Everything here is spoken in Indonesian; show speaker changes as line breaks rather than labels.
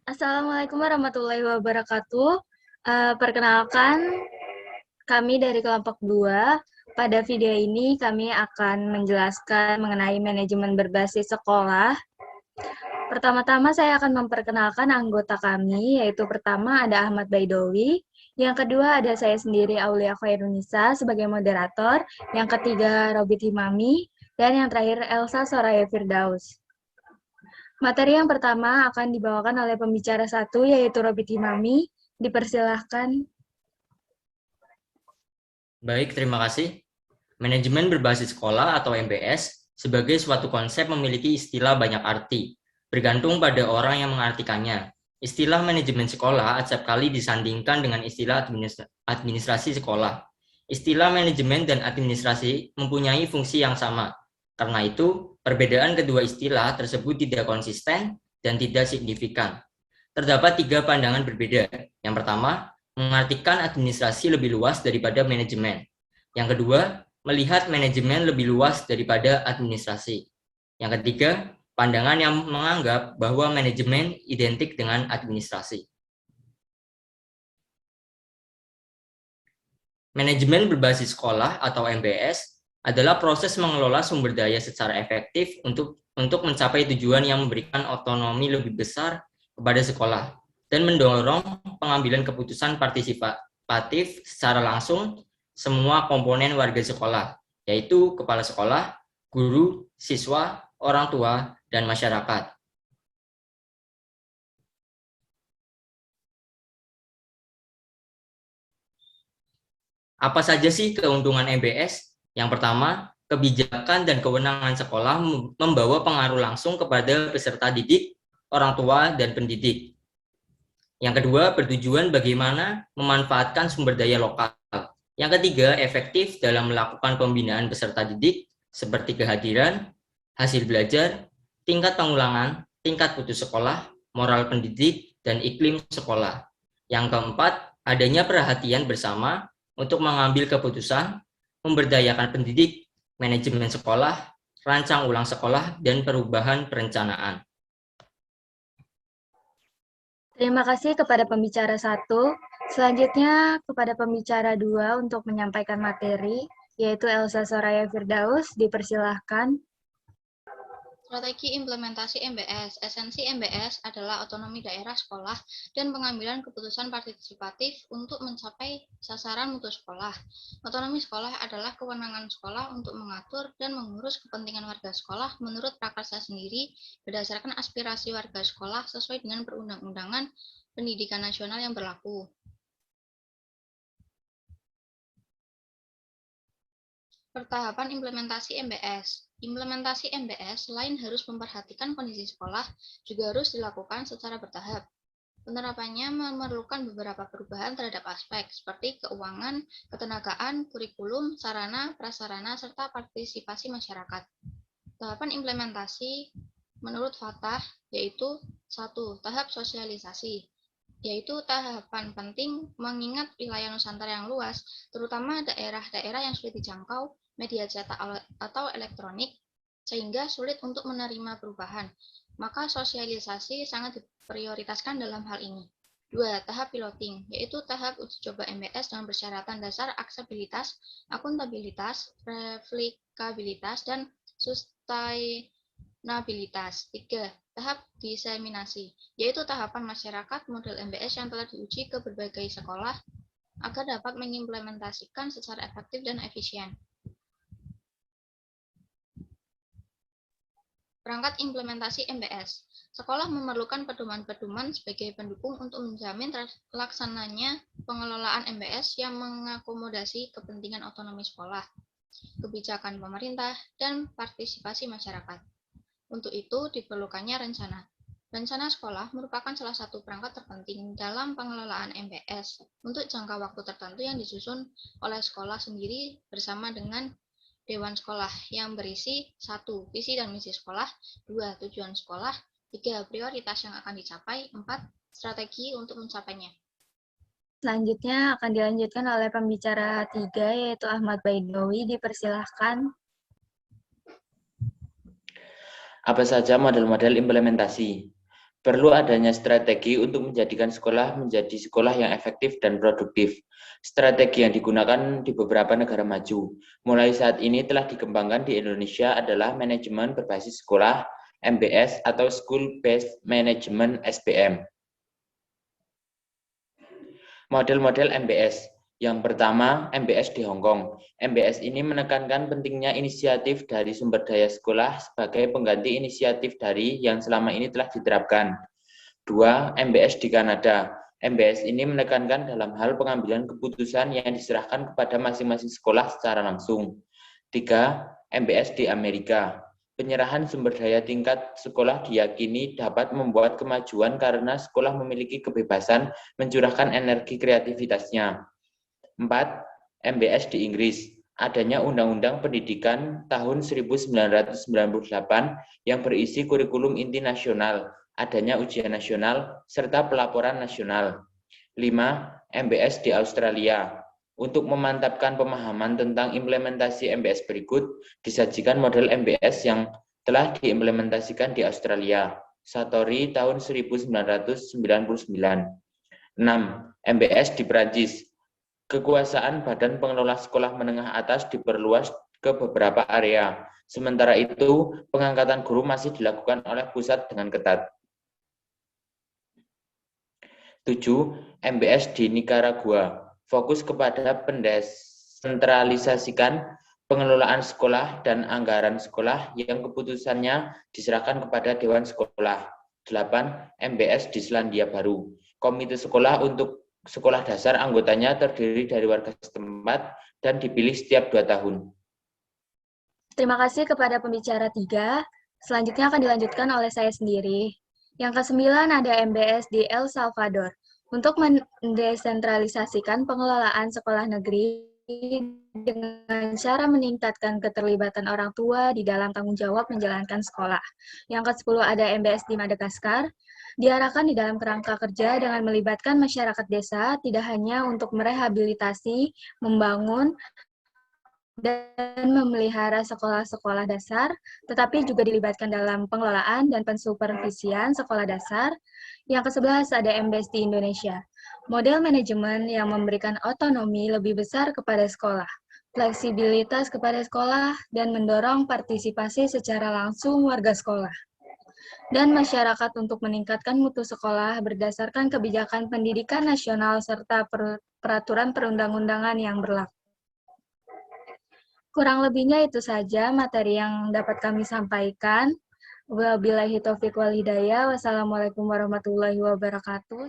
Assalamualaikum warahmatullahi wabarakatuh. Perkenalkan, kami dari kelompok 2. Pada video ini kami akan menjelaskan mengenai manajemen berbasis sekolah. Pertama-tama saya akan memperkenalkan anggota kami, yaitu pertama ada Ahmad Baidowi, yang kedua ada saya sendiri Aulia Khairunisa sebagai moderator, yang ketiga Robit Himami, dan yang terakhir Elsa Soraya Firdaus. Materi yang pertama akan dibawakan oleh pembicara satu, yaitu Robit Himami. Dipersilahkan.
Baik, terima kasih. Manajemen berbasis sekolah atau MBS sebagai suatu konsep memiliki istilah banyak arti, bergantung pada orang yang mengartikannya. Istilah manajemen sekolah acap kali disandingkan dengan istilah administrasi sekolah. Istilah manajemen dan administrasi mempunyai fungsi yang sama. Karena itu, perbedaan kedua istilah tersebut tidak konsisten dan tidak signifikan. Terdapat 3 pandangan berbeda. Yang pertama, mengartikan administrasi lebih luas daripada manajemen. Yang kedua, melihat manajemen lebih luas daripada administrasi. Yang ketiga, pandangan yang menganggap bahwa manajemen identik dengan administrasi. Manajemen berbasis sekolah atau MBS adalah proses mengelola sumber daya secara efektif untuk mencapai tujuan yang memberikan otonomi lebih besar kepada sekolah dan mendorong pengambilan keputusan partisipatif secara langsung semua komponen warga sekolah, yaitu kepala sekolah, guru, siswa, orang tua, dan masyarakat. Apa saja sih keuntungan MBS? Yang pertama, kebijakan dan kewenangan sekolah membawa pengaruh langsung kepada peserta didik, orang tua, dan pendidik. Yang kedua, bertujuan bagaimana memanfaatkan sumber daya lokal. Yang ketiga, efektif dalam melakukan pembinaan peserta didik, seperti kehadiran, hasil belajar, tingkat pengulangan, tingkat putus sekolah, moral pendidik, dan iklim sekolah. Yang keempat, adanya perhatian bersama untuk mengambil keputusan, memberdayakan pendidik, manajemen sekolah, rancang ulang sekolah, dan perubahan perencanaan.
Terima kasih kepada pembicara satu. Selanjutnya kepada pembicara 2 untuk menyampaikan materi, yaitu Elsa Soraya Firdaus. Dipersilahkan.
Strategi implementasi MBS. Esensi MBS adalah otonomi daerah sekolah dan pengambilan keputusan partisipatif untuk mencapai sasaran mutu sekolah. Otonomi sekolah adalah kewenangan sekolah untuk mengatur dan mengurus kepentingan warga sekolah menurut prakarsa sendiri berdasarkan aspirasi warga sekolah sesuai dengan perundang-undangan pendidikan nasional yang berlaku. Pertahapan implementasi MBS. Implementasi MBS selain harus memperhatikan kondisi sekolah, juga harus dilakukan secara bertahap. Penerapannya memerlukan beberapa perubahan terhadap aspek seperti keuangan, ketenagaan, kurikulum, sarana, prasarana, serta partisipasi masyarakat. Tahapan implementasi menurut Fatah yaitu 1. Tahap sosialisasi, yaitu tahapan penting mengingat wilayah Nusantara yang luas, terutama daerah-daerah yang sulit dijangkau media cetak atau elektronik, sehingga sulit untuk menerima perubahan. Maka sosialisasi sangat diprioritaskan dalam hal ini. 2. Tahap piloting, yaitu tahap uji coba MBS dengan persyaratan dasar aksesibilitas, akuntabilitas, replikabilitas, dan sustainabilitas. 3. Tahap diseminasi, yaitu tahapan masyarakat model MBS yang telah diuji ke berbagai sekolah agar dapat mengimplementasikan secara efektif dan efisien. Perangkat implementasi MBS. Sekolah memerlukan pedoman-pedoman sebagai pendukung untuk menjamin terlaksananya pengelolaan MBS yang mengakomodasi kepentingan otonomi sekolah, kebijakan pemerintah, dan partisipasi masyarakat. Untuk itu diperlukannya rencana. Rencana sekolah merupakan salah satu perangkat terpenting dalam pengelolaan MBS untuk jangka waktu tertentu yang disusun oleh sekolah sendiri bersama dengan Dewan Sekolah yang berisi 1. Visi dan misi sekolah, 2. Tujuan sekolah, 3. Prioritas yang akan dicapai, 4. Strategi untuk mencapainya.
Selanjutnya akan dilanjutkan oleh pembicara 3, yaitu Ahmad Baidowi. Dipersilahkan.
Apa saja model-model implementasi? Perlu adanya strategi untuk menjadikan sekolah menjadi sekolah yang efektif dan produktif. Strategi yang digunakan di beberapa negara maju, mulai saat ini telah dikembangkan di Indonesia adalah manajemen berbasis sekolah, MBS atau School Based Management (SBM). Model-model MBS. Yang pertama, MBS di Hong Kong. MBS ini menekankan pentingnya inisiatif dari sumber daya sekolah sebagai pengganti inisiatif dari yang selama ini telah diterapkan. 2. MBS di Kanada. MBS ini menekankan dalam hal pengambilan keputusan yang diserahkan kepada masing-masing sekolah secara langsung. 3. MBS di Amerika. Penyerahan sumber daya tingkat sekolah diyakini dapat membuat kemajuan karena sekolah memiliki kebebasan mencurahkan energi kreativitasnya. 4. MBS di Inggris. Adanya Undang-Undang Pendidikan tahun 1998 yang berisi kurikulum inti nasional, adanya ujian nasional, serta pelaporan nasional. 5. MBS di Australia. Untuk memantapkan pemahaman tentang implementasi MBS berikut, disajikan model MBS yang telah diimplementasikan di Australia. Satori tahun 1999. 6. MBS di Perancis. Kekuasaan Badan Pengelola Sekolah Menengah Atas diperluas ke beberapa area. Sementara itu, pengangkatan guru masih dilakukan oleh pusat dengan ketat. 7. MBS di Nicaragua. Fokus kepada pendesentralisasikan pengelolaan sekolah dan anggaran sekolah yang keputusannya diserahkan kepada Dewan Sekolah. 8. MBS di Selandia Baru. Komite sekolah untuk sekolah dasar anggotanya terdiri dari warga setempat dan dipilih setiap 2 tahun.
Terima kasih kepada pembicara 3. Selanjutnya akan dilanjutkan oleh saya sendiri. Yang ke-9 ada MBS di El Salvador. Untuk mendesentralisasikan pengelolaan sekolah negeri dengan cara meningkatkan keterlibatan orang tua di dalam tanggung jawab menjalankan sekolah. Yang ke-10 ada MBS di Madagaskar. Diarahkan di dalam kerangka kerja dengan melibatkan masyarakat desa, tidak hanya untuk merehabilitasi, membangun, dan memelihara sekolah-sekolah dasar, tetapi juga dilibatkan dalam pengelolaan dan pensupervisian sekolah dasar. Yang ke-11 ada MBS di Indonesia. Model manajemen yang memberikan otonomi lebih besar kepada sekolah, fleksibilitas kepada sekolah, dan mendorong partisipasi secara langsung warga sekolah dan masyarakat untuk meningkatkan mutu sekolah berdasarkan kebijakan pendidikan nasional serta peraturan perundang-undangan yang berlaku. Kurang lebihnya itu saja materi yang dapat kami sampaikan. Wabillahi taufiq wal hidayah. Wassalamualaikum warahmatullahi wabarakatuh.